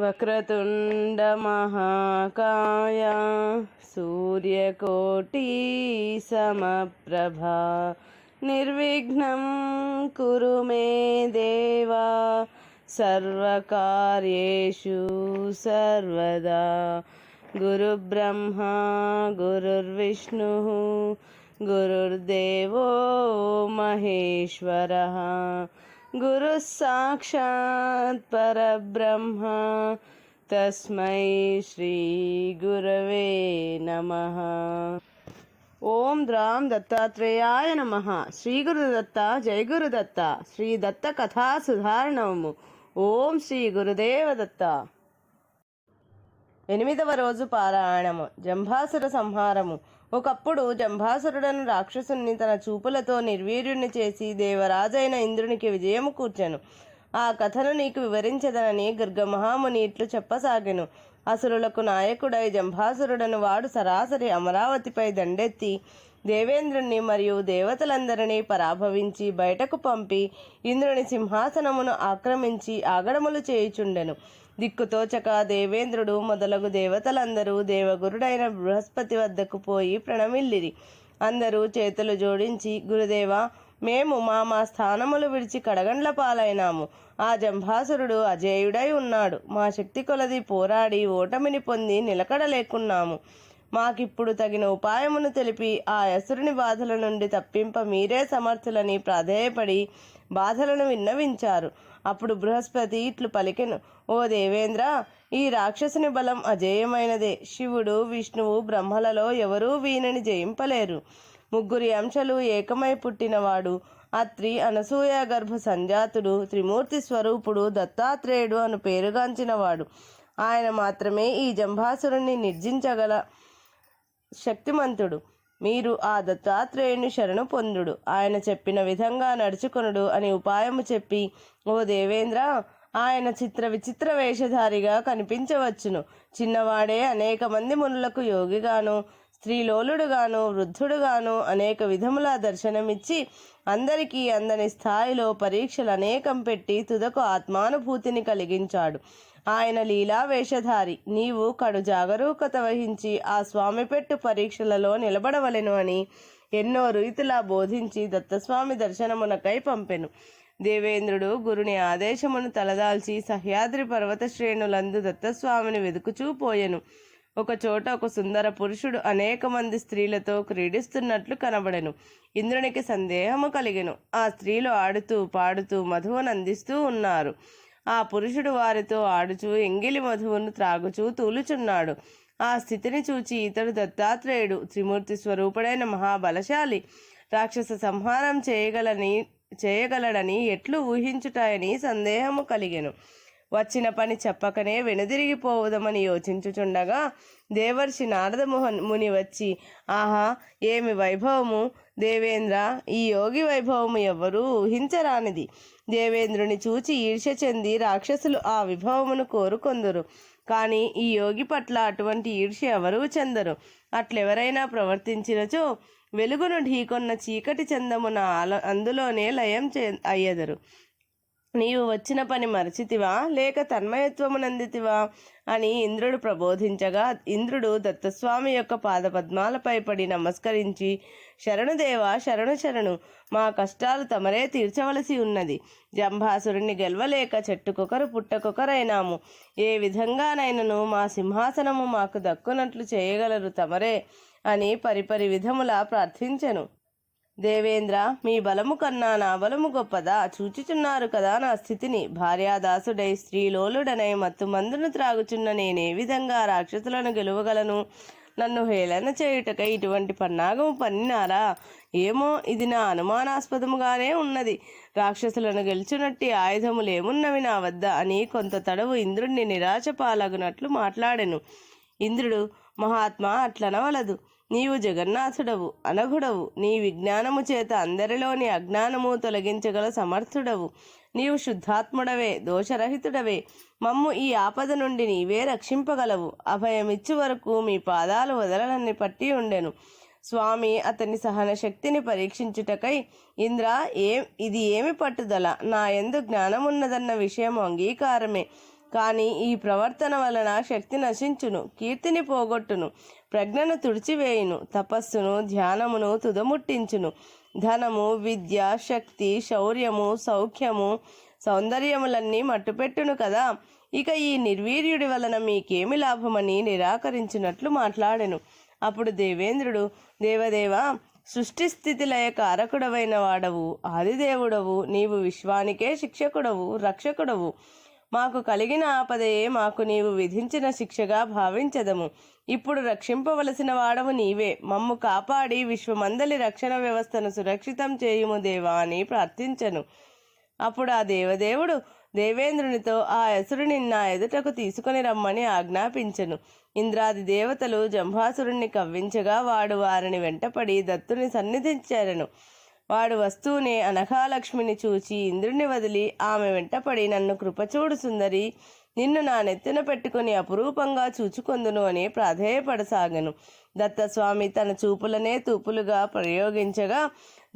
వక్రతుండ మహాకాయ సూర్యకోటి సమప్రభా నిర్విఘ్నం కురు మే దేవా సర్వకార్యేషు సర్వదా. గురుబ్రహ్మా గురుర్విష్ణు గురుర్దేవో మహేశ్వరః గురు సాక్షాత్ పరబ్రహ్మ తస్మై శ్రీ గురవే నమః. ఓం ద్రాం దత్తాత్రేయాయ నమః. శ్రీ గురుదత్త జయ గురుదత్త. శ్రీ దత్త కథా సుధారణము. ఓం శ్రీ గురుదేవ దత్త. 8వ రోజు పారాయణము. జంభాసుర సంహారము. ఒకప్పుడు జంభాసురుడను రాక్షసుని తన చూపులతో నిర్వీర్యుని చేసి దేవరాజైన ఇంద్రునికి విజయము కూర్చెను. ఆ కథను నీకు వివరించదనని గర్గమహాముని ఇట్లు చెప్పసాగెను. అసురులకు నాయకుడై జంభాసురుడను వాడు సరాసరి అమరావతిపై దండెత్తి దేవేంద్రుణ్ణి మరియు దేవతలందరినీ పరాభవించి బయటకు పంపి ఇంద్రుని సింహాసనమును ఆక్రమించి ఆగడములు చేయుచుండెను. దిక్కుతోచక దేవేంద్రుడు మొదలగు దేవతలందరూ దేవగురుడైన బృహస్పతి వద్దకు పోయి ప్రణమిల్లిరి. అందరూ చేతులు జోడించి, గురుదేవా, మేము మా స్థానములు విడిచి కడగండ్ల పాలైనాము. ఆ జంభాసురుడు అజేయుడై ఉన్నాడు. మా శక్తి కొలది పోరాడి ఓటమిని పొంది నిలకడలేకున్నాము. మాకిప్పుడు తగిన ఉపాయమును తెలిపి ఆ అసురుని బాధల నుండి తప్పింప మీరే సమర్థులని ప్రాధేయపడి బాధలను విన్నవించారు. అప్పుడు బృహస్పతి ఇట్లు పలికెను. ఓ దేవేంద్ర, ఈ రాక్షసుని బలం అజేయమైనదే. శివుడు, విష్ణువు, బ్రహ్మలలో ఎవరూ వీనిని జయింపలేరు. 3 అంశలు ఏకమై పుట్టినవాడు, అత్రి అనసూయ గర్భ సంజాతుడు, త్రిమూర్తి స్వరూపుడు, దత్తాత్రేయుడు అను పేరుగాంచినవాడు. ఆయన మాత్రమే ఈ జంభాసురుణ్ణి నిర్జించగల శక్తిమంతుడు. మీరు ఆ దత్తాత్రేయుని శరణు పొందుడు, ఆయన చెప్పిన విధంగా నడుచుకొనుడు అని ఉపాయము చెప్పి, ఓ దేవేంద్ర, ఆయన చిత్ర విచిత్ర వేషధారిగా కనిపించవచ్చును. చిన్నవాడే అనేక మంది మునులకు యోగిగాను, స్త్రీలోలుడుగాను, వృద్ధుడుగాను అనేక విధముల దర్శనమిచ్చి అందరికీ అందని స్థాయిలో పరీక్షలు అనేకం పెట్టి తుదకు ఆత్మానుభూతిని కలిగించాడు. ఆయన లీలా వేషధారి. నీవు కడు జాగరూకత వహించి ఆ స్వామి పెట్టు పరీక్షలలో నిలబడవలెను అని ఎన్నో రీతిలా బోధించి దత్తస్వామి దర్శనమునకై పంపెను. దేవేంద్రుడు గురుని ఆదేశమును తలదాల్చి సహ్యాద్రి పర్వత శ్రేణులందు దత్తస్వామిని వెదుకుచూ పోయెను. ఒక చోట ఒక సుందర పురుషుడు అనేక మంది స్త్రీలతో క్రీడిస్తున్నట్లు కనబడెను. ఇంద్రునికి సందేహము కలిగెను. ఆ స్త్రీలు ఆడుతూ పాడుతూ మధువును అందిస్తూ ఉన్నారు. ఆ పురుషుడు వారితో ఆడుచూ ఎంగిలి మధువును త్రాగుచూ తూలుచున్నాడు. ఆ స్థితిని చూచి ఇతడు దత్తాత్రేయుడు, త్రిమూర్తి స్వరూపుడైన మహాబలశాలి, రాక్షస సంహారం చేయగలడని ఎట్లు ఊహించుటాయని సందేహము కలిగెను. వచ్చిన పని చెప్పకనే వెనుదిరిగిపోవుదమని యోచించుచుండగా దేవర్షి నారద ముని వచ్చి, ఆహా, ఏమి వైభవము దేవేంద్ర! ఈ యోగి వైభవము ఎవ్వరూ ఊహించరానిది. దేవేంద్రుని చూచి ఈర్ష్య చెంది రాక్షసులు ఆ విభవమును కోరుకొందురు. కానీ ఈ యోగి పట్ల అటువంటి ఈర్ష్య ఎవరూ చెందరు. అట్లెవరైనా ప్రవర్తించినచో వెలుగును ఢీకొన్న చీకటి చందమున అందులోనే లయం అయ్యెదరు. నీవు వచ్చిన పని మరచితివా, లేక తన్మయత్వమునందితివా అని ఇంద్రుడు ప్రబోధించగా ఇంద్రుడు దత్తస్వామి యొక్క పాదపద్మాలపై పడి నమస్కరించి, శరణుదేవా, శరణు శరణు, మా కష్టాలు తమరే తీర్చవలసి ఉన్నది. జంభాసురుణ్ణి గెలవలేక చెట్టుకొకరు పుట్టకొకరైనాము. ఏ విధంగానైనను మా సింహాసనము మాకు దక్కునట్లు చేయగలరు తమరే అని పరిపరి విధములా ప్రార్థించెను. దేవేంద్ర, మీ బలము కన్నా నా బలము గొప్పదా? చూచుచున్నారు కదా నా స్థితిని. భార్యాదాసుడై స్త్రీలోలుడనై మత్తు మందును త్రాగుచున్న నేనే విధంగా రాక్షసులను గెలువగలను? నన్ను హేళన చేయుటకై ఇటువంటి పన్నాగము పన్నినారా? ఏమో, ఇది నా అనుమానాస్పదముగానే ఉన్నది. రాక్షసులను గెలుచునట్టి ఆయుధములేమున్నవి నా వద్ద అని కొంత తడవు ఇంద్రుణ్ణి నిరాశపాలగునట్లు మాట్లాడెను. ఇంద్రుడు, మహాత్మా, అట్లనవలదు. నీవు జగన్నాథుడవు, అనఘుడవు. నీ విజ్ఞానము చేత అందరిలోని అజ్ఞానము తొలగించగల సమర్థుడవు. నీవు శుద్ధాత్ముడవే, దోషరహితుడవే. మమ్ము ఈ ఆపద నుండి నీవే రక్షింపగలవు. అభయమిచ్చు వరకు మీ పాదాలు వదలనని పట్టి ఉండెను. స్వామి అతని సహన శక్తిని పరీక్షించుటకై, ఇంద్ర, ఇది ఏమి పట్టుదల? నా యందు జ్ఞానమున్నదన్న విషయం అంగీకారమే. కానీ ఈ ప్రవర్తన వలన శక్తి నశించును, కీర్తిని పోగొట్టును, ప్రజ్ఞను తుడిచివేయును, తపస్సును ధ్యానమును తుదముట్టించును, ధనము విద్య శక్తి శౌర్యము సౌఖ్యము సౌందర్యములన్నీ మట్టుపెట్టును కదా. ఇక ఈ నిర్వీర్యుడి వలన మీకేమి లాభమని నిరాకరించినట్లు మాట్లాడెను. అప్పుడు దేవేంద్రుడు, దేవదేవా, సృష్టి స్థితి లయ కారకుడవైన వాడవు, ఆదిదేవుడవు, నీవు విశ్వానికే శిక్షకుడవు, రక్షకుడవు. మాకు కలిగిన ఆపదయే మాకు నీవు విధించిన శిక్షగా భావించదము. ఇప్పుడు రక్షింపవలసిన వాడవు నీవే. మమ్ము కాపాడి విశ్వమందలి రక్షణ వ్యవస్థను సురక్షితం చేయుము దేవా అని ప్రార్థించను. అప్పుడు ఆ దేవదేవుడు దేవేంద్రునితో ఆ అసురుని నా ఎదుటకు తీసుకొని రమ్మని ఆజ్ఞాపించెను. ఇంద్రాది దేవతలు జంభాసురుణ్ణి కవ్వించగా వాడు వారిని వెంటపడి దత్తుని సన్నిధించారను. వాడు వస్తూనే అనఘాలక్ష్మిని చూచి ఇంద్రుని వదిలి ఆమె వెంటపడి, నన్ను కృపచూడు సుందరి, నిన్ను నా నెత్తిన పెట్టుకుని అపురూపంగా చూచుకొందును అని ప్రాధేయపడసాగను. దత్తస్వామి తన చూపులనే తూపులుగా ప్రయోగించగా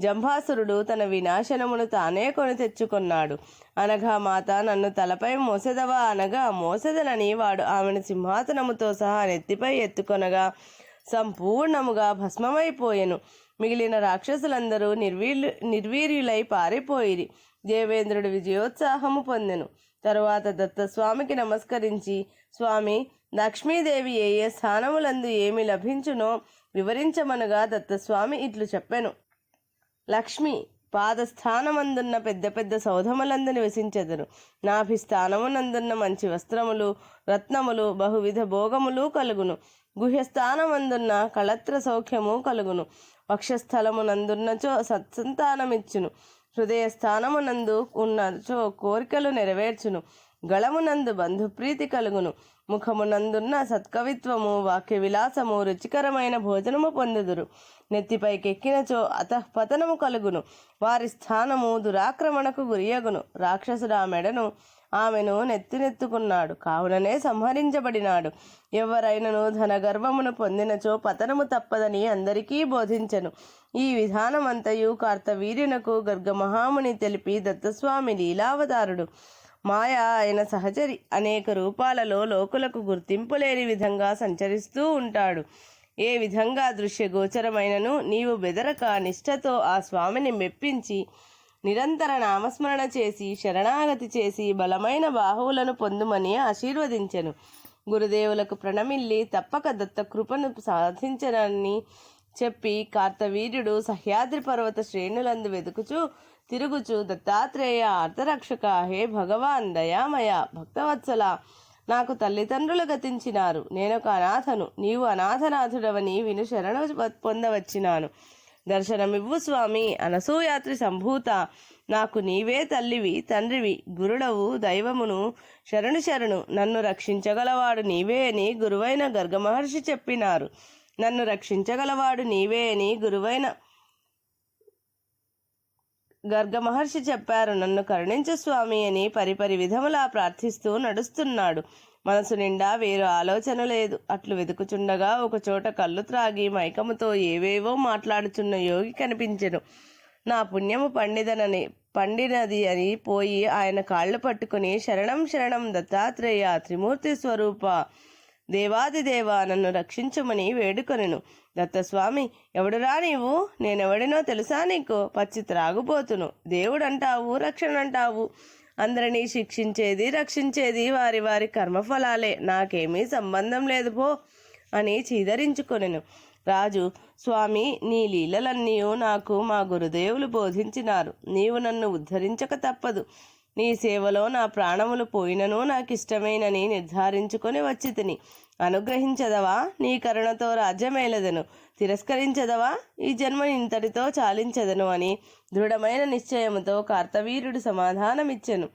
జంభాసురుడు తన వినాశనమును తానే కొని తెచ్చుకొన్నాడు. అనగా మాత, నన్ను తలపై మోసెదవా అనగా మోసెదనని వాడు ఆమెను సింహాసనముతో సహా నెత్తిపై ఎత్తుకొనగా సంపూర్ణముగా భస్మమైపోయెను. మిగిలిన రాక్షసులందరూ నిర్వీర్యులై పారిపోయిరి. దేవేంద్రుడు విజయోత్సాహము పొందెను. తరువాత దత్తస్వామికి నమస్కరించి, స్వామి, లక్ష్మీదేవి ఏ ఏ స్థానములందు ఏమి లభించునో వివరించమనగా దత్తస్వామి ఇట్లు చెప్పెను. లక్ష్మి పాదస్థానమందున్న పెద్ద పెద్ద సౌధములందు నివసించెదరు. నాభిస్థానమునందున్న మంచి వస్త్రములు రత్నములు బహువిధ భోగములు కలుగును. గుహ్యస్థానమందున్న కళత్ర సౌఖ్యము కలుగును. వక్షస్థలమునందున్నచో సత్సంతానమిచ్చును. హృదయస్థానమునందు ఉన్నచో కోరికలు నెరవేర్చును. గళమునందు బంధుప్రీతి కలుగును. ముఖమునందున్న సత్కవిత్వము వాక్య విలాసము రుచికరమైన భోజనము పొందుదురు. నెత్తిపైకెక్కినచో అతఃపతనము కలుగును. వారి స్థానము దురాక్రమణకు గురియగును. రాక్షసుడు ఆమెను నెత్తినెత్తుకున్నాడు, కావుననే సంహరించబడినాడు. ఎవరైనను ధనగర్వమును పొందినచో పతనము తప్పదని అందరికీ బోధించెను. ఈ విధానమంతయు కార్తవీర్యునకు గర్గమహాముని తెలిపి, దత్తస్వామి లీలావతారుడు, మాయ అయిన సహచరి, అనేక రూపాలలో లోకులకు గుర్తింపు లేని విధంగా సంచరిస్తూ ఉంటాడు. ఏ విధంగా దృశ్యగోచరమైనను నీవు బెదరక నిష్ఠతో ఆ స్వామిని మెప్పించి నిరంతర నామస్మరణ చేసి శరణాగతి చేసి బలమైన బాహువులను పొందుమని ఆశీర్వదించెను. గురుదేవులకు ప్రణమిల్లి తప్పక దత్త కృపను సాధించనని చెప్పి కార్తవీర్యుడు సహ్యాద్రి పర్వత శ్రేణులందు వెతుకుచూ తిరుగుచు, దత్తాత్రేయ ఆర్తరక్షక, హే భగవాన్ దయామయ భక్తవత్సల, నాకు తల్లిదండ్రులు గతించినారు, నేనొక అనాథను, నీవు అనాథనాథుడవని విను శరణు పొందవచ్చినాను. దర్శనమివ్వు స్వామి, అనసూయాత్రి సంభూత, నాకు నీవే తల్లివి తండ్రివి, గురుడవు దైవమును, శరణు నన్ను రక్షించగలవాడు నీవే అని గురువైన గర్గమహర్షి చెప్పినారు. నన్ను రక్షించగలవాడు నీవే అని గురువైన గర్గమహర్షి చెప్పారు. నన్ను కరుణించు స్వామి అని పరిపరి విధములా ప్రార్థిస్తూ నడుస్తున్నాడు. మనసు నిండా వేరు ఆలోచన లేదు. అట్లు వెతుకుచుండగా ఒక చోట కళ్ళు త్రాగి మైకముతో ఏవేవో మాట్లాడుచున్న యోగి కనిపించెను. నా పుణ్యము పండినది అని పోయి ఆయన కాళ్ళు పట్టుకుని, శరణం దత్తాత్రేయ, త్రిమూర్తి స్వరూప, దేవాదిదేవ, నన్ను రక్షించుమని వేడుకొనెను. దత్తస్వామి, ఎవడురా నీవు? నేనెవడినో తెలుసా నీకు? పచ్చి త్రాగుపోతును. దేవుడంటావు, రక్షణ అంటావు. అందరినీ శిక్షించేది రక్షించేది వారి వారి కర్మఫలాలే, నాకేమీ సంబంధం లేదు పో అని చీదరించుకొనెను. రాజు, స్వామి, నీ లీలలన్నీ నాకు మా గురుదేవులు బోధించినారు. నీవు నన్ను ఉద్ధరించక తప్పదు. నీ సేవలో నా ప్రాణములు పోయినను నాకిష్టమేనని నిర్ధారించుకొని వచ్చి తిని. అనుగ్రహించదవా? నీ కరుణతో రాజ్యమేలదను. తిరస్కరించదవా? ఈ జన్మ ఇంతటితో చాలించదను అని దృఢమైన నిశ్చయముతో కార్తవీర్యుడు సమాధానమిచ్చెను.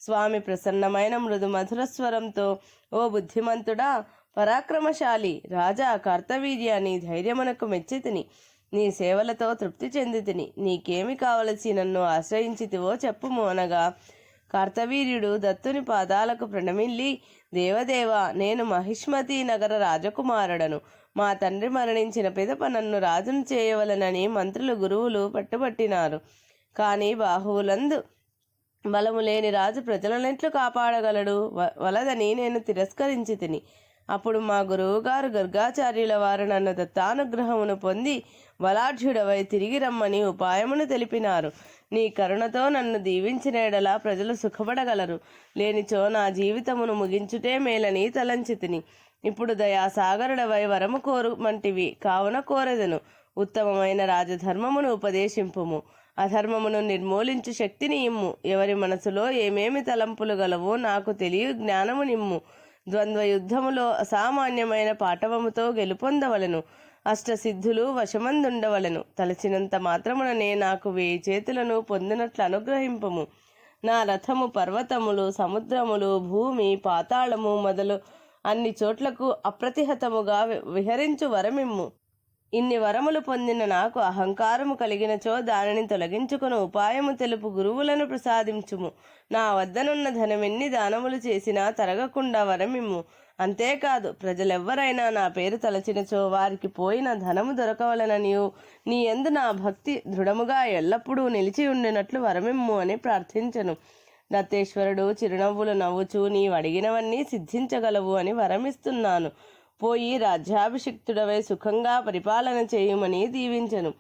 స్వామి ప్రసన్నమైన మృదు మధురస్వరంతో, ఓ బుద్ధిమంతుడా, పరాక్రమశాలి రాజా కార్తవీర్య, నీ ధైర్యమునకు మెచ్చి తిని, నీ సేవలతో తృప్తి చెంది తిని, నీకేమి కావలసి నన్ను ఆశ్రయించితివో చెప్పుము అనగా, కార్తవీర్యుడు దత్తుని పాదాలకు ప్రణమిల్లి, దేవదేవ, నేను మహిష్మతి నగర రాజకుమారుడను. మా తండ్రి మరణించిన పిదప నన్ను రాజును చేయవలనని మంత్రులు గురువులు పట్టుబట్టినారు. కానీ బాహువులందు బలము లేని రాజు ప్రజలనెట్లు కాపాడగలడు? వలదని నేను తిరస్కరించి తిని. అప్పుడు మా గురువుగారు గర్గాచార్యుల వారు నన్ను దత్తానుగ్రహమును పొంది బలాఢ్యుడవై తిరిగి రమ్మని ఉపాయమును తెలిపినారు. నీ కరుణతో నన్ను దీవించిన ఎడల ప్రజలు సుఖపడగలరు. లేనిచో నా జీవితమును ముగించుటే మేలని తలంచి తిని. ఇప్పుడు దయాసాగరుడవై వరము కోరుమంటివి, కావున కోరెదను. ఉత్తమమైన రాజధర్మమును ఉపదేశింపుము. అధర్మమును నిర్మూలించు శక్తిని ఇమ్ము. ఎవరి మనసులో ఏమేమి తలంపులు గలవో నాకు తెలియ జ్ఞానము నిమ్ము. ద్వంద్వ యుద్ధములో అసామాన్యమైన పాటవముతో గెలుపొందవలను. అష్టసిద్ధులు వశమందుండవలను. తలచినంత మాత్రముననే నాకు 1000 చేతులను పొందినట్లు అనుగ్రహింపము. నా రథము పర్వతములు, సముద్రములు, భూమి, పాతాళము మొదలు అన్ని చోట్లకు అప్రతిహతముగా విహరించు వరమిమ్ము. ఇన్ని వరములు పొందిన నాకు అహంకారము కలిగినచో దానిని తొలగించుకుని ఉపాయము తెలుపు గురువులను ప్రసాదించుము. నా వద్దనున్న ధనమెన్ని దానములు చేసినా తరగకుండా వరమిమ్ము. అంతేకాదు, ప్రజలెవ్వరైనా నా పేరు తలచినచో వారికి పోయిన ధనము దొరకవలననియు నీ యందు నా భక్తి దృఢముగా ఎల్లప్పుడూ నిలిచి ఉండినట్లు వరమిమ్ము అని ప్రార్థించను. దత్తేశ్వరుడు చిరునవ్వులు నవ్వుచూ నీవడిగినవన్నీ సిద్ధించగలవు అని వరమిస్తున్నాను. పోయి రాజ్యాభిషిక్తుడవై సుఖంగా పరిపాలన చేయుమని దీవించను.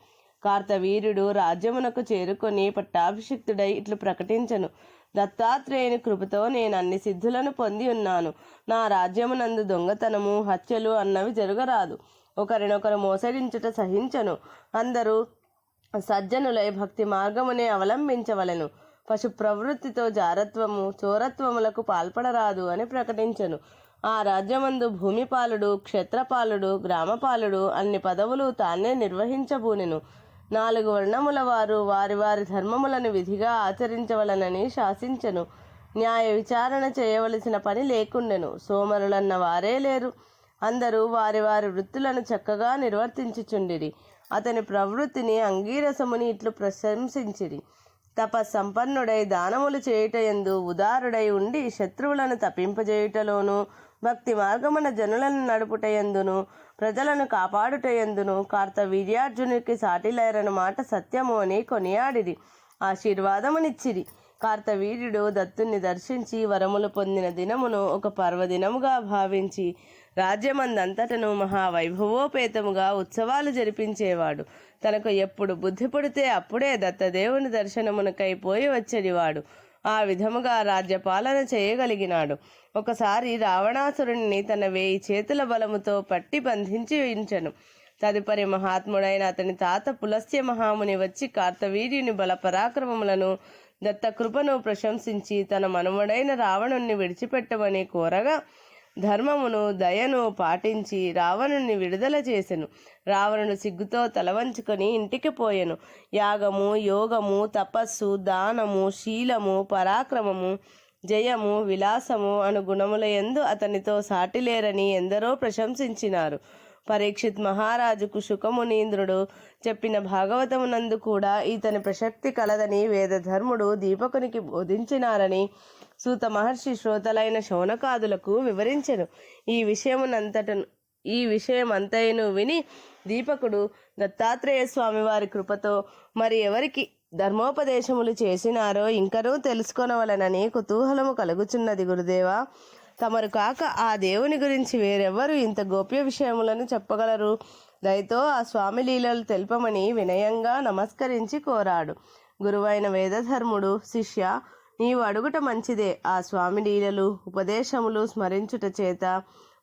కార్తవీర్యుడు రాజ్యమునకు చేరుకొని పట్టాభిషిక్తుడై ఇట్లు ప్రకటించను. దత్తాత్రేయుని కృపతో నేను అన్ని సిద్ధులను పొంది ఉన్నాను. నా రాజ్యమునందు దొంగతనము, హత్యలు అన్నవి జరగరాదు. ఒకరినొకరు మోసగించుట సహించను. అందరూ సజ్జనులై భక్తి మార్గమునే అవలంబించవలెను. పశు ప్రవృత్తితో జారత్వము, చోరత్వములకు పాల్పడరాదు అని ప్రకటించను. ఆ రాజ్యమందు భూమిపాలుడు, క్షేత్రపాలుడు, గ్రామపాలుడు అన్ని పదవులు తానే నిర్వహించబూనెను. 4 వర్ణముల వారు వారి వారి ధర్మములను విధిగా ఆచరించవలనని శాసించెను. న్యాయ విచారణ చేయవలసిన పని లేకుండెను. సోమరులన్న వారే లేరు. అందరూ వారి వారి వృత్తులను చక్కగా నిర్వర్తించుచుండిరి. అతని ప్రవృత్తిని అంగీరసముని ఇట్లు ప్రశంసించిరి. తపస్సంపన్నుడై దానములు చేయుటయందు ఉదారుడై ఉండి శత్రువులను తప్పింపజేయుటలోను, భక్తి మార్గమున జనులను నడుపుటయందును, ప్రజలను కాపాడుటయందును కార్తవీర్యార్జునునికి సాటిలేరని మాట సత్యము అని కొనియాడిరి. ఆశీర్వాదమునిచ్చిరి. కార్తవీర్యుడు దత్తుని దర్శించి వరములు పొందిన దినమును ఒక పర్వదినముగా భావించి రాజ్యమందంతటను మహావైభవోపేతముగా ఉత్సవాలు జరిపించేవాడు. తనకు ఎప్పుడు బుద్ధి పుడితే అప్పుడే దత్తదేవుని దర్శనమునకై పోయి వచ్చేవాడు. ఆ విధముగా రాజ్యపాలన చేయగలిగినాడు. ఒకసారి రావణాసురుణ్ణి తన 1000 చేతుల బలముతో పట్టి బంధించి ఉంచెను. తదుపరి మహాత్ముడైన అతని తాత పులస్త్య మహాముని వచ్చి కార్తవీర్యుని బల పరాక్రమములను, దత్తకృపను ప్రశంసించి తన మనుమడైన రావణుణ్ణి విడిచిపెట్టమని కోరగా ధర్మమును, దయను పాటించి రావణుణ్ణి విడుదల చేసెను. రావణుడు సిగ్గుతో తలవంచుకొని ఇంటికి పోయెను. యాగము, యోగము, తపస్సు, దానము, శీలము, పరాక్రమము, జయము, విలాసము అను గుణముల యందు అతనితో సాటిలేరని ఎందరో ప్రశంసించినారు. పరీక్షిత్ మహారాజుకు శుకమునీంద్రుడు చెప్పిన భాగవతమునందు కూడా ఈతని ప్రసక్తి కలదని వేదధర్ముడు దీపకునికి బోధించినారని సూత మహర్షి శ్రోతలైన శౌనకాదులకు వివరించెను. ఈ విషయమంతయును విని దీపకుడు దత్తాత్రేయ స్వామి వారి కృపతో మరి ఎవరికి ధర్మోపదేశములు చేసినారో ఇంకనూ తెలుసుకొనవలనని కుతూహలము కలుగుచున్నది గురుదేవా. తమరు కాక ఆ దేవుని గురించి వేరెవ్వరు ఇంత గోప్య విషయములను చెప్పగలరు? దయతో ఆ స్వామి లీలలు తెలుపమని వినయంగా నమస్కరించి కోరాడు. గురువైన వేదధర్ముడు, శిష్య, నీవు అడుగుట మంచిదే. ఆ స్వామి లీలలు, ఉపదేశములు స్మరించుట చేత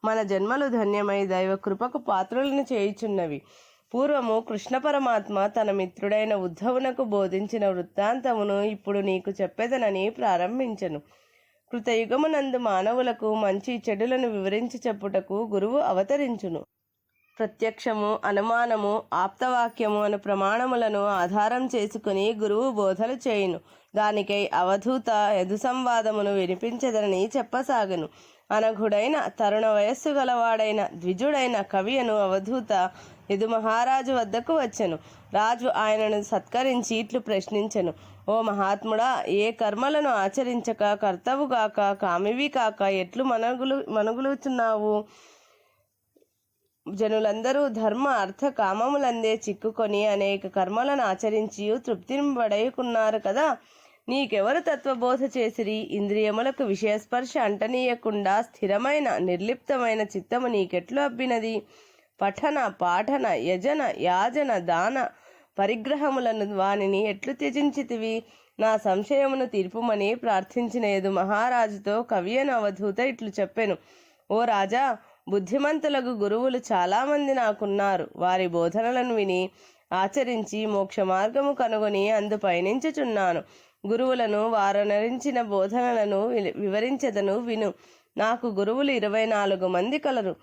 మన జన్మలు ధన్యమై దైవ కృపకు పాత్రులను చేయుచున్నవి. పూర్వము కృష్ణ పరమాత్మ తన మిత్రుడైన ఉద్ధవునకు బోధించిన వృత్తాంతమును ఇప్పుడు నీకు చెప్పెదనని ప్రారంభించెను. కృతయుగమునందు మానవులకు మంచి చెడులను వివరించి చెప్పుటకు గురువు అవతరించును. ప్రత్యక్షము, అనుమానము, ఆప్తవాక్యము అను ప్రమాణములను ఆధారం చేసుకుని గురువు బోధలు చేయును. దానికై అవధూత యదు సంవాదమును వినిపించదనని చెప్పసాగను. అనఘుడైన తరుణ వయస్సు గలవాడైన ద్విజుడైన కవియను అవధూత యదు మహారాజు వద్దకు వచ్చెను. రాజు ఆయనను సత్కరించి ఇట్లు ప్రశ్నించెను. ఓ మహాత్ముడా, ఏ కర్మలను ఆచరించక కర్తవుగాక కామివి కాక ఎట్లు మనుగులుచున్నావు? జనులందరూ ధర్మ అర్థ కామములందే చిక్కుకొని అనేక కర్మలను ఆచరించి తృప్తిని పడయుకున్నారు కదా. నీకెవరు తత్వబోధ చేసిరి? ఇంద్రియములకు విషయస్పర్శ అంటనీయకుండా స్థిరమైన నిర్లిప్తమైన చిత్తము నీకెట్లు అబ్బినది? పఠన పాఠన యజన యాజన దాన పరిగ్రహములను వానిని ఎట్లు త్యజించితివి? నా సంశయమును తీర్పుమని ప్రార్థించిన యదు మహారాజుతో కవియను అవధూత ఇట్లు చెప్పెను. ఓ రాజా, బుద్ధిమంతులకు గురువులు చాలామంది నాకున్నారు. వారి బోధనలను విని ఆచరించి మోక్ష మార్గము కనుగొని అందు పయనించుచున్నాను. గురువులను వారనరించిన బోధనలను వివరించెదను విను. నాకు గురువులు 24 మంది కలరు.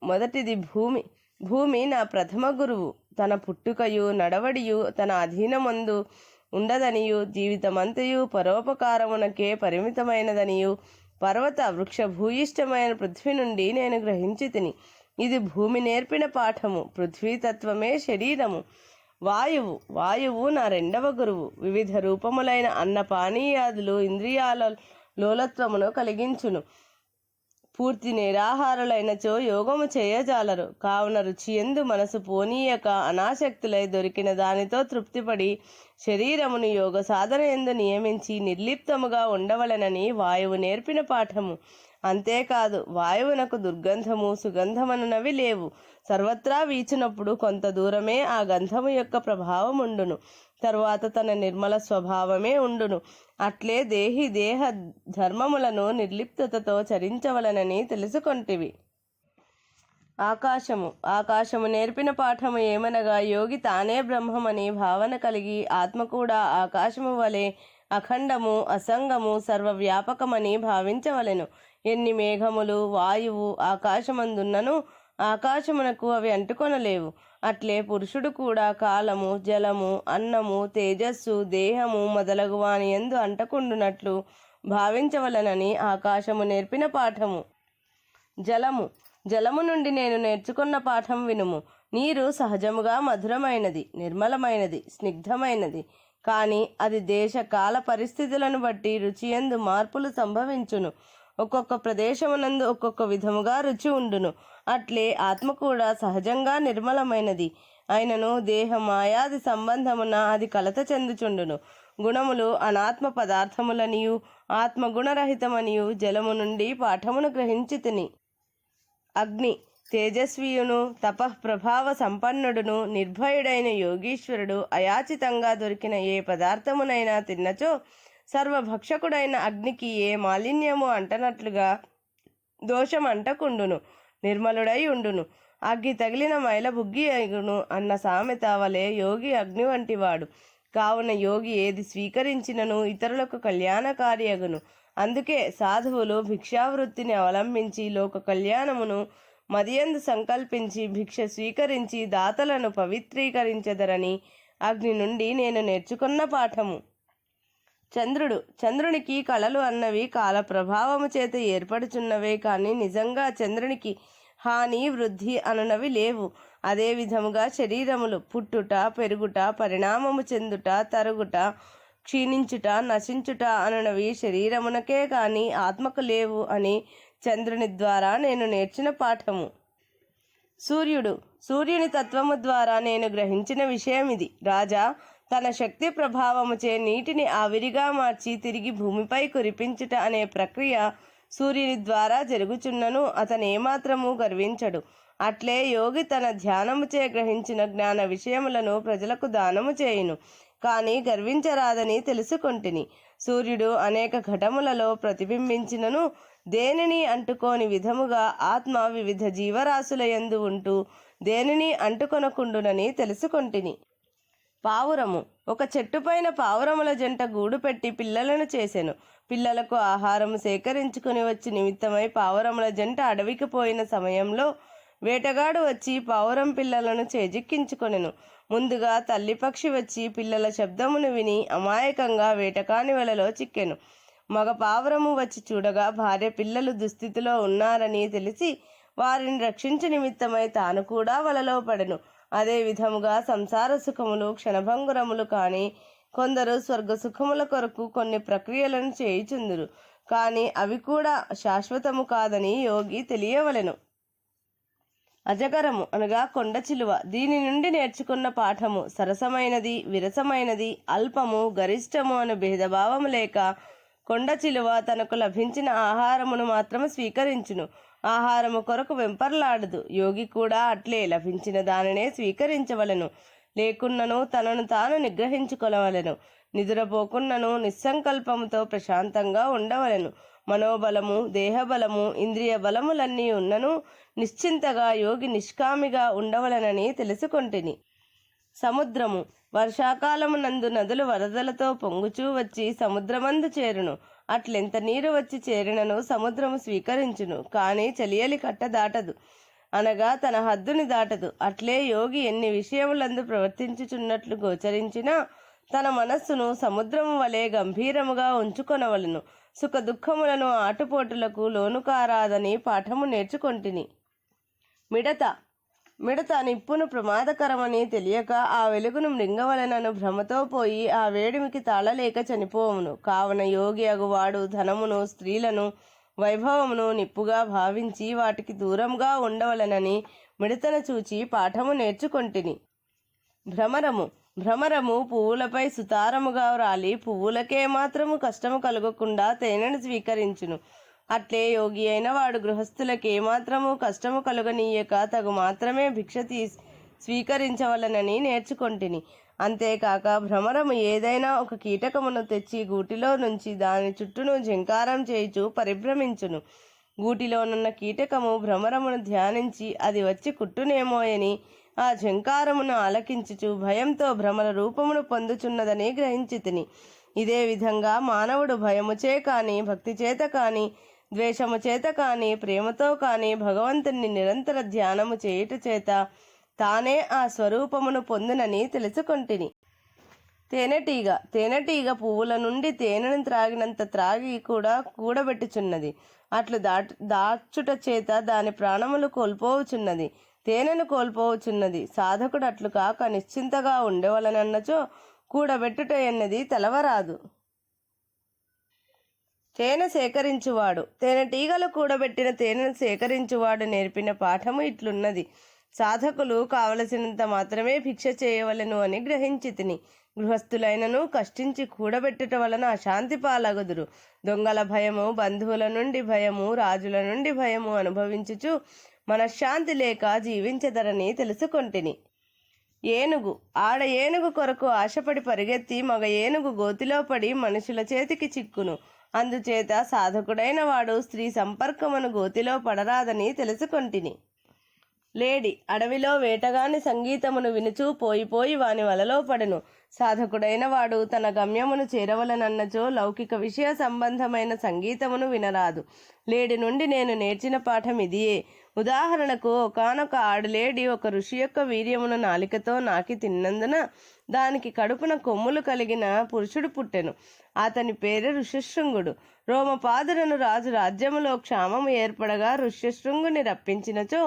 మొదటిది భూమి. భూమి నా ప్రథమ గురువు. తన పుట్టుకయు నడవడియు తన అధీనమందు ఉండదనియు జీవితమంతయు పరోపకారమునకే పరిమితమైనదనియు పర్వత వృక్ష భూయిష్టమైన పృథ్వీ నుండి నేను గ్రహించి తిని. ఇది భూమి నేర్పిన పాఠము. పృథ్వీతత్వమే శరీరము. వాయువు నా రెండవ గురువు. వివిధ రూపములైన అన్నపానీయాదులు ఇంద్రియాల లోలత్వమును కలిగించును. పూర్తి నిరాహారులైనచో యోగము చేయజాలరు. కావున రుచియందు మనసు పోనీయక అనాసక్తులై దొరికిన దానితో తృప్తిపడి శరీరమును యోగ సాధన యందు నియమించి నిర్లిప్తముగా ఉండవలెనని వాయువు నేర్పిన పాఠము. అంతేకాదు, వాయువునకు దుర్గంధము సుగంధమనునవి లేవు. సర్వత్రా వీచినప్పుడు కొంత దూరమే ఆ గంధము యొక్క ప్రభావం ఉండును. తరువాత తన నిర్మల స్వభావమే ఉండును. అట్లే దేహ ధర్మములను నిర్లిప్తతతో చరించవలనని తెలుసుకొంటివి. ఆకాశము నేర్పిన పాఠము ఏమనగా, యోగి తానే బ్రహ్మమని భావన కలిగి ఆత్మ కూడా ఆకాశము వలె అఖండము అసంగము సర్వవ్యాపకమని భావించవలెను. ఎన్ని మేఘములు వాయువు ఆకాశమందున్నను ఆకాశమునకు అవి అంటుకొనలేవు. అట్లే పురుషుడు కూడా కాలము జలము అన్నము తేజస్సు దేహము మొదలగు వాని యందు అంటకుండునట్లు భావించవలనని ఆకాశము నేర్పిన పాఠము. జలము నుండి నేను నేర్చుకున్న పాఠం వినుము. నీరు సహజముగా మధురమైనది, నిర్మలమైనది, స్నిగ్ధమైనది. కానీ అది దేశ కాల పరిస్థితులను బట్టి రుచియందు మార్పులు సంభవించును. ఒక్కొక్క ప్రదేశమునందు ఒక్కొక్క విధముగా రుచి ఉండును. అట్లే ఆత్మ కూడా సహజంగా నిర్మలమైనది అయినను దేహ మాయాది సంబంధమున అది కలత చెందుచుండును. గుణములు అనాత్మ పదార్థములనియు ఆత్మ గుణరహితమనియు జలము నుండి పాఠమును గ్రహించి తిని. అగ్ని తేజస్వియును తపఃప్రభావ సంపన్నుడును నిర్భయుడైన యోగీశ్వరుడు అయాచితంగా దొరికిన ఏ పదార్థమునైనా తిన్నచో సర్వభక్షకుడైన అగ్నికి ఏ మాలిన్యము అంటనట్లుగా దోషం అంటకుండును, నిర్మలుడై ఉండును. అగ్గి తగిలిన మైల బుగ్గి అగును అన్న సామెత వలె యోగి అగ్ని వంటివాడు. కావున యోగి ఏది స్వీకరించినను ఇతరులకు కళ్యాణకారి అగును. అందుకే సాధువులు భిక్షావృత్తిని అవలంబించి లోక కళ్యాణమును మదియందు సంకల్పించి భిక్ష స్వీకరించి దాతలను పవిత్రీకరించెదరని అగ్ని నుండి నేను నేర్చుకున్న పాఠము. చంద్రునికి కళలు అన్నవి కాల ప్రభావము చేత ఏర్పడుచున్నవే కానీ నిజంగా చంద్రునికి హాని వృద్ధి అనునవి లేవు. అదే విధముగా శరీరములు పుట్టుట పెరుగుట పరిణామము చెందుట తరుగుట క్షీణించుట నశించుట అనునవి శరీరమునకే కానీ ఆత్మకు లేవు అని చంద్రుని ద్వారా నేను నేర్చిన పాఠము. సూర్యుని తత్వము ద్వారా నేను గ్రహించిన విషయం ఇది. రాజా, తన శక్తి ప్రభావముచే నీటిని ఆవిరిగా మార్చి తిరిగి భూమిపై కురిపించుట అనే ప్రక్రియ సూర్యుని ద్వారా జరుగుచున్నను అతనేమాత్రము గర్వించడు. అట్లే యోగి తన ధ్యానముచే గ్రహించిన జ్ఞాన విషయములను ప్రజలకు దానము చేయును. కానీ గర్వించరాదని తెలుసుకొంటిని. సూర్యుడు అనేక ఘటములలో ప్రతిబింబించినను దేనిని అంటుకోని విధముగా ఆత్మ వివిధ జీవరాశుల యందు ఉంటూ దేనిని అంటుకొనకుండునని తెలుసుకొంటిని. పావురము ఒక చెట్టుపైన పావురముల జంట గూడు పెట్టి పిల్లలను చేసెను. పిల్లలకు ఆహారము సేకరించుకుని వచ్చి నిమిత్తమై పావురముల జంట అడవికి పోయిన సమయంలో వేటగాడు వచ్చి పావురం పిల్లలను చేజిక్కించుకొనెను. ముందుగా తల్లి పక్షి వచ్చి పిల్లల శబ్దమును విని అమాయకంగా వేటకాని వలలో చిక్కెను. మగ పావురము వచ్చి చూడగా భార్య పిల్లలు దుస్థితిలో ఉన్నారని తెలిసి వారిని రక్షించు నిమిత్తమై తాను కూడా వలలో పడెను. అదే విధముగా సంసార సుఖములు క్షణభంగురములు కానీ కొందరు స్వర్గ సుఖముల కొరకు కొన్ని ప్రక్రియలను చేయుచుందురు. కానీ అవి కూడా శాశ్వతము కాదని యోగి తెలియవలెను. అజగరము అనగా కొండ చిలువ. దీని నుండి నేర్చుకున్న పాఠము సరసమైనది, విరసమైనది, అల్పము, గరిష్టము అను భేదభావము లేక కొండ చిలువ తనకు లభించిన ఆహారమును మాత్రము స్వీకరించును. ఆహారము కొరకు వెంపర్లాడదు. యోగి కూడా అట్లే లభించిన దానినే స్వీకరించవలను. లేకున్నను తనను తాను నిగ్రహించుకొనవలెను. నిదురపోకున్నను నిస్సంకల్పముతో ప్రశాంతంగా ఉండవలెను. మనోబలము, దేహబలము, ఇంద్రియ బలములన్నీ ఉన్నను నిశ్చింతగా యోగి నిష్కామిగా ఉండవలనని తెలుసుకొంటిని. సముద్రము వర్షాకాలమునందు నదులు వరదలతో పొంగుచూ వచ్చి సముద్రమందు చేరును. అట్లెంత నీరు వచ్చి చేరినను సముద్రము స్వీకరించును. కానీ చెలియలి కట్ట దాటదు, అనగా తన హద్దుని దాటదు. అట్లే యోగి ఎన్ని విషయములందు ప్రవర్తించుచున్నట్లు గోచరించినా తన మనస్సును సముద్రము వలె గంభీరముగా ఉంచుకొనవలను. సుఖ దుఃఖములను ఆటుపోటులకు లోను కారాదని పాఠము నేర్చుకొంటిని. మిడత నిప్పును ప్రమాదకరమని తెలియక ఆ వెలుగును మృంగవలనను భ్రమతో పోయి ఆ వేడిమికి తాళలేక చనిపోవును. కావున యోగి అగువాడు ధనమును, స్త్రీలను, వైభవమును నిప్పుగా భావించి వాటికి దూరంగా ఉండవలనని మిడతను చూచి పాఠము నేర్చుకొంటిని. భ్రమరము పువ్వులపై సుతారముగా రాలి పువ్వులకే మాత్రము కష్టము కలగకుండా తేనెను స్వీకరించును. అట్లే యోగి అయిన వాడు గృహస్థులకి ఏమాత్రము కష్టము కలుగనీయక తగు మాత్రమే భిక్ష స్వీకరించవలనని నేర్చుకొంటిని. అంతేకాక భ్రమరము ఏదైనా ఒక కీటకమును తెచ్చి గూటిలో నుంచి దాని చుట్టూను ఝంకారం చేయుచు పరిభ్రమించును. గూటిలోనున్న కీటకము భ్రమరమును ధ్యానించి అది వచ్చి కుట్టునేమోయని ఆ ఝంకారమును ఆలకించుచు భయంతో భ్రమర రూపమును పొందుచున్నదని గ్రహించితిని. ఇదే విధంగా మానవుడు భయముచే కానీ, భక్తి చేత కానీ, ద్వేషము చేత కానీ, ప్రేమతో కానీ భగవంతుని నిరంతర ధ్యానము చేయుట చేత తానే ఆ స్వరూపమును పొందునని తెలుసుకొంటిని. తేనెటీగ పువ్వుల నుండి తేనెను త్రాగినంత త్రాగి కూడా కూడబెట్టుచున్నది. అట్లు దాచుట చేత దాని ప్రాణములు కోల్పోవుచున్నది, తేనెను కోల్పోవచ్చున్నది. సాధకుడు అట్లు కాక నిశ్చింతగా ఉండవలనన్నచో కూడబెట్టుట ఎన్నది తెలవరాదు. తేనెటీగలు కూడబెట్టిన తేనెను సేకరించువాడు నేర్పిన పాఠము ఇట్లున్నది. సాధకులు కావలసినంత మాత్రమే భిక్ష చేయవలెను అని గ్రహించితిని. గృహస్థులైనను కష్టించి కూడబెట్టుట వలన అశాంతి పాలగుదురు. దొంగల భయము, బంధువుల నుండి భయము, రాజుల నుండి భయము అనుభవించుచు మనశ్శాంతి లేక జీవించదరని తెలుసుకొంటిని. ఆడ ఏనుగు కొరకు ఆశపడి పరిగెత్తి మగ ఏనుగు గోతిలో పడి మనుషుల చేతికి చిక్కును. అందుచేత సాధకుడైన వాడు స్త్రీ సంపర్కమును గోతిలో పడరాదని తెలుసుకొంటిని. లేడి అడవిలో వేటగాని సంగీతమును వినుచూ పోయి వాని వలలో పడెను. సాధకుడైన వాడు తన గమ్యమును చేరవలనన్నచో లౌకిక విషయ సంబంధమైన సంగీతమును వినరాదు. లేడి నుండి నేను నేర్చిన పాఠం ఇదియే. ఉదాహరణకు ఒకానొక ఆడలేడి ఒక ఋషి యొక్క వీర్యమును నాలికతో నాకి తిన్నందున దానికి కడుపున కొమ్ములు కలిగిన పురుషుడు పుట్టెను. అతని పేరు ఋష్యశృంగుడు. రోమపాదుడను రాజు రాజ్యములో క్షామము ఏర్పడగా ఋష్యశృంగుని రప్పించినచో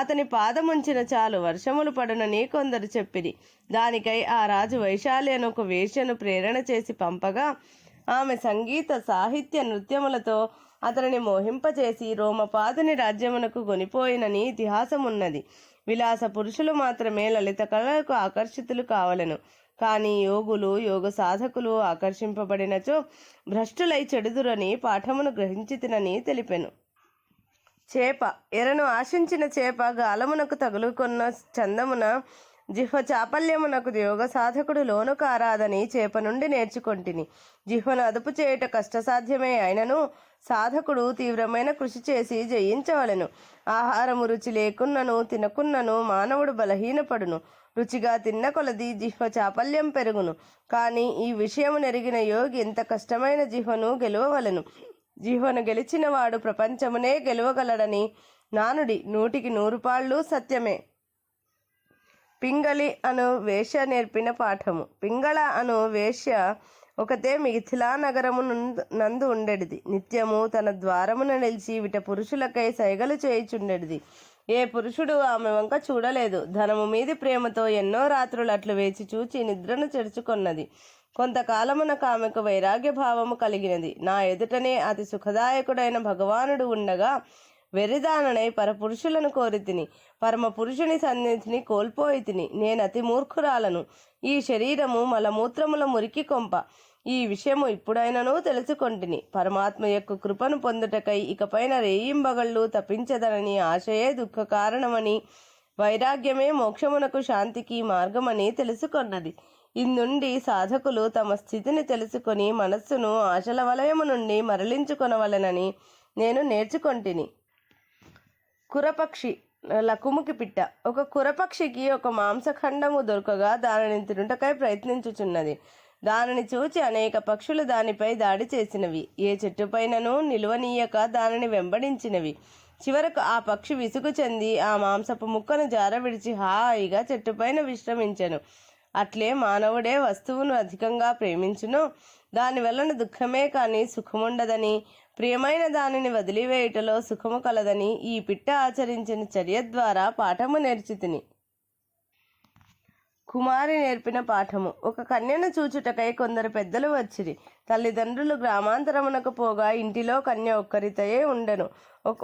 అతని పాదముంచిన చాలు వర్షములు పడునని కొందరు చెప్పిరి. దానికై ఆ రాజు వైశాలి అను ఒక వేశ్యను ప్రేరణ చేసి పంపగా ఆమె సంగీత, సాహిత్య, నృత్యములతో అతనిని మోహింపచేసి రోమపాదుని రాజ్యమునకు కొనిపోయినని ఇతిహాసమున్నది. విలాస పురుషులు మాత్రమే లలిత కళలకు ఆకర్షితులు కావలెను. కానీ యోగులు, యోగ సాధకులు ఆకర్షింపబడినచో భ్రష్టులై చెడుదురని పాఠమును గ్రహించితినని తెలిపెను. ఎరను ఆశించిన చేప గాలమునకు తగులుకొన్న చందమున జిహ్వ చాపల్యమునకు యోగ సాధకుడు లోను కారాదని చేప నుండి నేర్చుకొంటిని. జిహ్వను అదుపు చేయుట కష్టసాధ్యమే అయినను సాధకుడు తీవ్రమైన కృషి చేసి జయించవలెను. ఆహారము రుచి లేకున్నను తినకున్నను మానవుడు బలహీనపడును. రుచిగా తిన్న కొలది జిహ్వ చాపల్యం పెరుగును. కానీ ఈ విషయము నెరిగిన యోగి ఎంత కష్టమైన జిహ్వను గెలువవలెను. జిహ్వను గెలిచిన వాడు ప్రపంచమునే గెలవగలడని నానుడి 100 పాళ్ళు సత్యమే. పింగళి అను వేశ్య నేర్పిన పాఠము. పింగళ అను వేశ్య ఒకతే మిథిలా నగరము నందు ఉండెడిది. నిత్యము తన ద్వారమున నిలిచి విట పురుషులకై సైగలు చేయుచుండెడిది. ఏ పురుషుడు ఆమె వంక చూడలేదు. ధనము మీది ప్రేమతో ఎన్నో రాత్రులు అట్లు వేచి చూచి నిద్రను చెడుచుకొన్నది. కొంతకాలమునకు ఆమెకు వైరాగ్య భావము కలిగినది. నా ఎదుటనే అతి సుఖదాయకుడైన భగవానుడు ఉండగా వెర్రిదాననై పరపురుషులను కోరితిని, పరమ పురుషుని సన్నిధిని కోల్పోయితిని. నేనతి మూర్ఖురాలను, ఈ శరీరము మలమూత్రముల మురికి కొంప. ఈ విషయము ఇప్పుడైనను తెలుసుకొంటిని. పరమాత్మ యొక్క కృపను పొందుటకై ఇకపైన రేయింబగళ్ళు తప్పించదనని ఆశయే దుఃఖ కారణమని, వైరాగ్యమే మోక్షమునకు శాంతికి మార్గమని తెలుసుకొన్నది. ఇందుండి సాధకులు తమ స్థితిని తెలుసుకొని మనస్సును ఆశల వలయము నుండి మరలించుకొనవలెనని నేను నేర్చుకొంటిని. కురపక్షి లకుముకి పిట్ట. ఒక కురపక్షికి ఒక మాంసఖండము దొరకగా దానిని తినుటకై ప్రయత్నించుచున్నది. దానిని చూచి అనేక పక్షులు దానిపై దాడి చేసినవి. ఏ చెట్టుపైనను నిలువనీయక దానిని వెంబడించినవి. చివరకు ఆ పక్షి విసుగు చెంది ఆ మాంసపు ముక్కను జార విడిచి హాయిగా చెట్టుపైన విశ్రమించెను. అట్లే మానవుడే వస్తువును అధికంగా ప్రేమించునో దాని వలన దుఃఖమే కానీ సుఖముండదని, ప్రియమైన దానిని వదిలివేయుటలో సుఖము కలదని ఈ పిట్ట ఆచరించిన చర్య ద్వారా పాఠము నేర్చితిని. కుమారి నేర్పిన పాఠము. ఒక కన్యను చూచుటకై కొందరు పెద్దలు వచ్చిరి. తల్లిదండ్రులు గ్రామాంతరమునకు పోగా ఇంటిలో కన్య ఒక్కరితయే ఉండెను.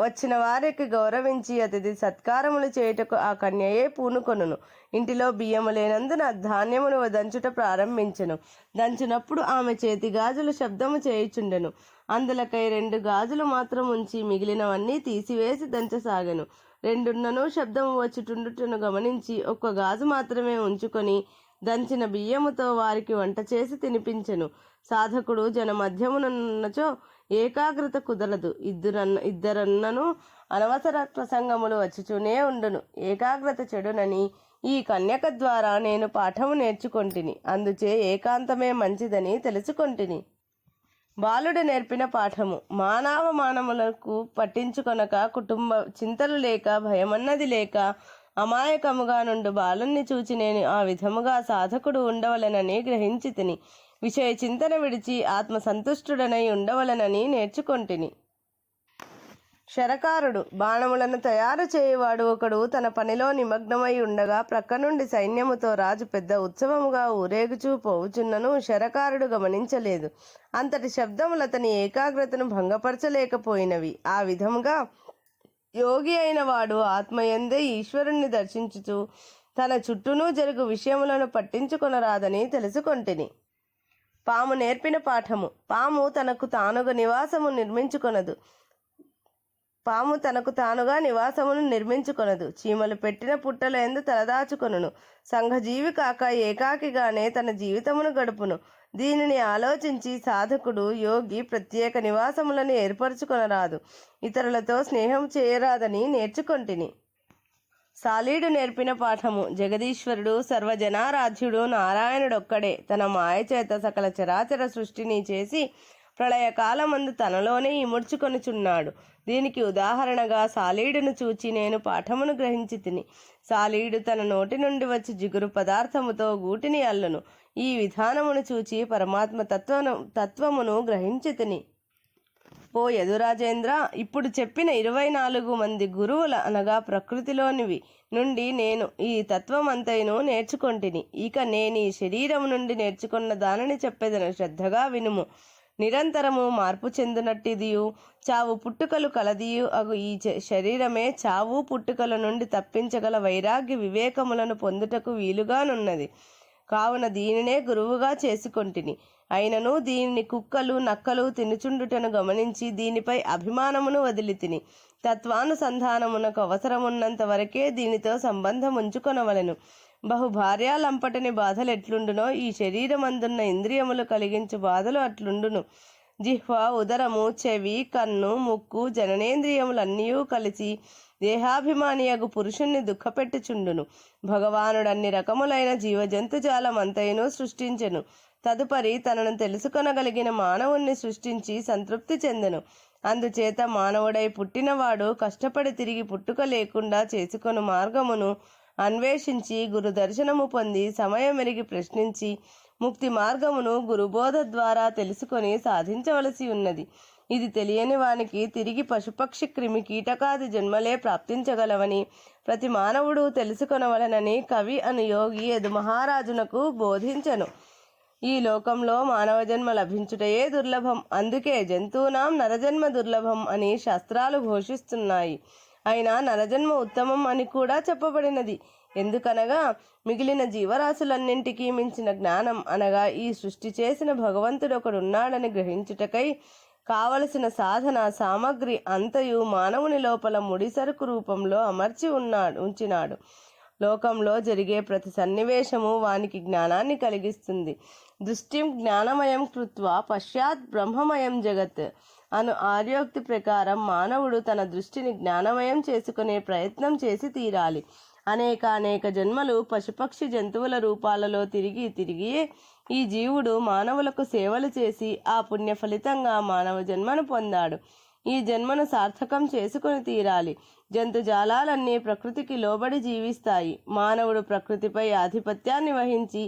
వచ్చిన వారికి గౌరవించి అతిథి సత్కారములు చేయుటకు ఆ కన్యయే పూనుకొనును. ఇంటిలో బియ్యము లేనందున ధాన్యమును దంచుట ప్రారంభించెను. దంచినప్పుడు ఆమె చేతి గాజులు శబ్దము చేయుచుండెను. అందులకై 2 గాజులు మాత్రం ఉంచి మిగిలినవన్నీ తీసివేసి దంచసాగెను. 2 శబ్దము వచ్చుటుండుటను గమనించి 1 గాజు మాత్రమే ఉంచుకొని దంచిన బియ్యముతో వారికి వంట చేసి తినిపించెను. సాధకుడు జన మధ్యమునున్నచో ఏకాగ్రత కుదరదు. ఇద్దరన్నను అనవసర ప్రసంగములు వచ్చుచూనే ఉండును. ఏకాగ్రత చెడునని ఈ కన్యక ద్వారా నేను పాఠము నేర్చుకొంటిని. అందుచే ఏకాంతమే మంచిదని తెలుసుకొంటిని. బాలుడు నేర్పిన పాఠము. మానవమానములకు పట్టించుకొనక, కుటుంబ చింతలు లేక, భయమన్నది లేక అమాయకముగా నుండు బాలుణ్ణి చూచి నేను ఆ విధముగా సాధకుడు ఉండవలెనని గ్రహించి తిని. విషయ చింతన విడిచి ఆత్మ సంతుష్టుడనై ఉండవలెనని నేర్చుకొంటిని. శరకారుడు. బాణములను తయారు చేయువాడు ఒకడు తన పనిలో నిమగ్నమై ఉండగా ప్రక్క నుండి సైన్యముతో రాజు పెద్ద ఉత్సవముగా ఊరేగుచూ పోవుచున్నను శరకారుడు గమనించలేదు. అంతటి శబ్దములతని ఏకాగ్రతను భంగపరచలేకపోయినవి. ఆ విధముగా యోగి అయిన వాడు ఆత్మయందే ఈశ్వరుణ్ణి దర్శించుచు తన చుట్టూనూ జరుగు విషయములను పట్టించుకొనరాదని తెలుసుకొంటిని. పాము నేర్పిన పాఠము. పాము తనకు తానుగా నివాసమును నిర్మించుకొనదు. చీమలు పెట్టిన పుట్టల యందు తలదాచుకొనును. సంఘజీవి కాక ఏకాకిగానే తన జీవితమును గడుపును. దీనిని ఆలోచించి సాధకుడు యోగి ప్రత్యేక నివాసములను ఏర్పరచుకొనరాదు. ఇతరులతో స్నేహం చేయరాదని నేర్చుకొంటిని. సాలీడు నేర్పిన పాఠము. జగదీశ్వరుడు సర్వజనారాధ్యుడు నారాయణుడొక్కడే. తన మాయ చేత సకల చరాచర సృష్టిని చేసి ప్రళయకాలమందు తనలోనే ఇముడ్చుకొనుచున్నాడు. దీనికి ఉదాహరణగా సాలీడును చూచి నేను పాఠమును గ్రహించి తిని. సాలీడు తన నోటి నుండి వచ్చి జిగురు పదార్థముతో గూటిని అల్లును. ఈ విధానమును చూచి పరమాత్మ తత్వమును గ్రహించి తిని. ఓ యదురాజేంద్ర, ఇప్పుడు చెప్పిన 24 మంది గురువుల అనగా ప్రకృతిలోనివి నుండి నేను ఈ తత్వమంతైను నేర్చుకొంటిని. ఇక నేను ఈ శరీరము నుండి నేర్చుకున్న దానిని చెప్పేదను, శ్రద్ధగా వినుము. నిరంతరము మార్పు చెందునట్టిదియు చావు పుట్టుకలు కలదియు అగు ఈ శరీరమే చావు పుట్టుకల నుండి తప్పించగల వైరాగ్య వివేకములను పొందుటకు వీలుగానున్నది. కావున దీనినే గురువుగా చేసుకొంటిని. అయినను దీనిని కుక్కలు నక్కలు తినుచుండుటను గమనించి దీనిపై అభిమానమును వదిలితిని. తత్వానుసంధానమునకు అవసరమున్నంత వరకే దీనితో సంబంధం ఉంచుకొనవలెను. బహుభార్యాలంపటని బాధలు ఎట్లుండునో ఈ శరీరమందున్న ఇంద్రియములు కలిగించు బాధలు అట్లుండును. జిహ్వ, ఉదరము, చెవి, కన్ను, ముక్కు, జననేంద్రియములన్నీ కలిసి దేహాభిమానియగు పురుషుణ్ణి దుఃఖపెట్టుచుండును. భగవానుడన్ని రకములైన జీవజంతుజాలమంతయును సృష్టించెను. తదుపరి తనను తెలుసుకొనగలిగిన మానవుణ్ణి సృష్టించి సంతృప్తి చెందెను. అందుచేత మానవుడై పుట్టినవాడు కష్టపడి తిరిగి పుట్టుక లేకుండా చేసుకొను మార్గమును అన్వేషించి గురు దర్శనము పొంది సమయమెరిగి ప్రశ్నించి ముక్తి మార్గమును గురుబోధ ద్వారా తెలుసుకొని సాధించవలసి ఉన్నది. ఇది తెలియని వానికి తిరిగి పశుపక్షి క్రిమి కీటకాది జన్మలే ప్రాప్తించగలవని ప్రతి మానవుడు తెలుసుకొనవలనని కవి అను యోగి యదు మహారాజునకు బోధించెను. ఈ లోకంలో మానవ జన్మ లభించుటయే దుర్లభం. అందుకే జంతువునాం నరజన్మ దుర్లభం అని శాస్త్రాలు ఘోషిస్తున్నాయి. అయినా నరజన్మ ఉత్తమం అని కూడా చెప్పబడినది. ఎందుకనగా మిగిలిన జీవరాశులన్నింటికీ మించిన జ్ఞానం అనగా ఈ సృష్టి చేసిన భగవంతుడొకడున్నాడని గ్రహించుటకై కావలసిన సాధన సామగ్రి అంతయు మానవుని లోపల ముడిసరుకు రూపంలో అమర్చి ఉంచినాడు. లోకంలో జరిగే ప్రతి సన్నివేశము వానికి జ్ఞానాన్ని కలిగిస్తుంది. దృష్టిం జ్ఞానమయం కృత్వా పశ్చాత్ బ్రహ్మమయం జగత్ అను ఆర్యోక్తి ప్రకారం మానవుడు తన దృష్టిని జ్ఞానమయం చేసుకునే ప్రయత్నం చేసి తీరాలి. అనేక జన్మలు పశుపక్షి జంతువుల రూపాలలో తిరిగి ఈ జీవుడు మానవులకు సేవలు చేసి ఆ పుణ్య ఫలితంగా మానవ జన్మను పొందాడు. ఈ జన్మను సార్థకం చేసుకుని తీరాలి. జంతుజాలాలన్నీ ప్రకృతికి లోబడి జీవిస్తాయి. మానవుడు ప్రకృతిపై ఆధిపత్యాన్ని వహించి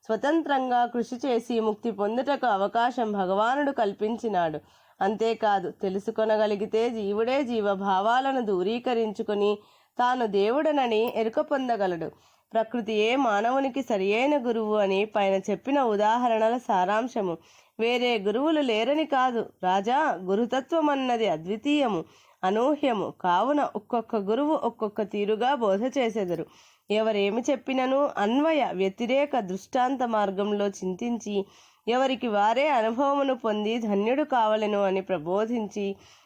స్వతంత్రంగా కృషి చేసి ముక్తి పొందుటకు అవకాశం భగవానుడు కల్పించినాడు. అంతేకాదు, తెలుసుకొనగలిగితే జీవుడే జీవభావాలను దూరీకరించుకొని తాను దేవుడనని ఎరుక పొందగలడు. ప్రకృతియే మానవునికి సరియైన గురువు అని పైన చెప్పిన ఉదాహరణల సారాంశము. వేరే గురువులు లేరని కాదు రాజా, గురుతత్వం అన్నది అద్వితీయము, అనూహ్యము. కావున ఒక్కొక్క గురువు ఒక్కొక్క తీరుగా బోధ చేసెదరు. ఎవరేమి చెప్పినను అన్వయ వ్యతిరేక దృష్టాంత మార్గంలో చింతించి ఎవరికి వారే అనుభవమును పొంది ధన్యుడు కావలెను అని ప్రబోధించి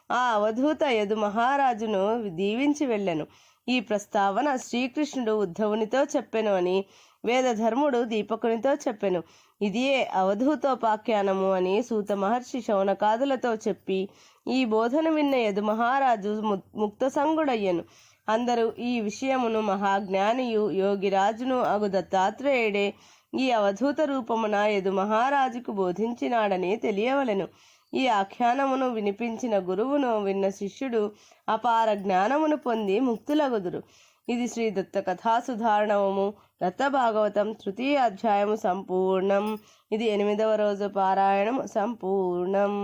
ఆ అవధూత యదు మహారాజును దీవించి వెళ్ళెను. ఈ ప్రస్తావన శ్రీకృష్ణుడు ఉద్ధవునితో చెప్పెను అని వేదధర్ముడు దీపకునితో చెప్పెను. ఇదియే అవధూతోపాఖ్యానము అని సూత మహర్షి శౌనకాదులతో చెప్పి ఈ బోధను విన్న యదు మహారాజు ముక్తసంగుడయ్యను. అందరూ ఈ విషయమును మహాజ్ఞానియు యోగిరాజును అగు దత్తాత్రేయుడే ఈ అవధూత రూపమున యదు మహారాజుకు బోధించినాడని తెలియవలెను. ఈ ఆఖ్యానమును వినిపించిన గురువును విన్న శిష్యుడు అపార జ్ఞానమును పొంది ముక్తులగుదురు. ఇది శ్రీ దత్త కథాసుధారణము దత్త భాగవతం తృతీయ అధ్యాయము సంపూర్ణం. ఇది 8వ రోజు పారాయణం సంపూర్ణం.